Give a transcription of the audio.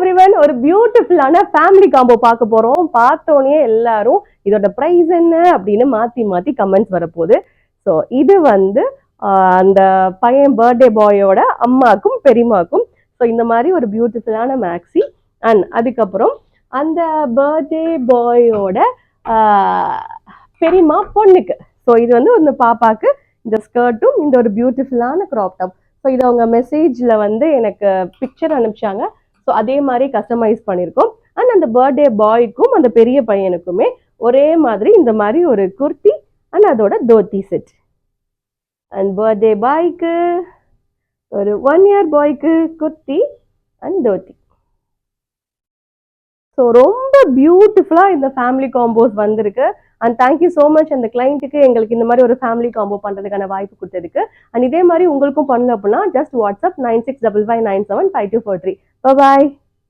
Everyone, ஒரு பியூட்டிஃபுல்லான family combo பார்க்க போறோம். பார்த்தோன்னே எல்லாரும் இதோட பிரைஸ் என்ன அப்படின்னு மாத்தி மாத்தி கமெண்ட்ஸ் வரப்போகுது. ஸோ இது வந்து அந்த பையன் பர்த்டே பாயோட அம்மாக்கும் பெரியமாக்கும். ஸோ இந்த மாதிரி ஒரு பியூட்டிஃபுல்லான மேக்ஸி அண்ட் அதுக்கப்புறம் அந்த பர்த்டே பாயோட பெரியமா பொண்ணுக்கு. ஸோ இது வந்து இந்த பாப்பாக்கு இந்த ஸ்கர்ட்டும் இந்த ஒரு பியூட்டிஃபுல்லான கிராப் டாப். ஸோ இது அவங்க மெசேஜில் வந்து எனக்கு பிக்சர் அனுப்பிச்சாங்க. ஸோ அதே மாதிரி கஸ்டமைஸ் பண்ணியிருக்கோம். அண்ட் அந்த பர்த்டே பாய்க்கும் அந்த பெரிய பையனுக்குமே ஒரே மாதிரி இந்த மாதிரி ஒரு குர்த்தி அண்ட் அதோட தோத்தி செட். அண்ட் பர்த்டே பாய்க்கு ஒரு 1 year பாய்க்கு குர்த்தி அண்ட் தோத்தி. ஸோ ரொம்ப பியூட்டிஃபுல்லாக இந்த ஃபேமிலி காம்போஸ் வந்திருக்கு. அண்ட் தேங்க்யூ ஸோ மச் அந்த கிளைண்ட்டுக்கு எங்களுக்கு இந்த மாதிரி ஒரு ஃபேமிலி காம்போ பண்ணுறதுக்கான வாய்ப்பு கொடுத்ததுக்கு. அண்ட் இதே மாதிரி உங்களுக்கும் பண்ணல அப்படின்னா ஜஸ்ட் வாட்ஸ்அப் 9655975243. பாய்.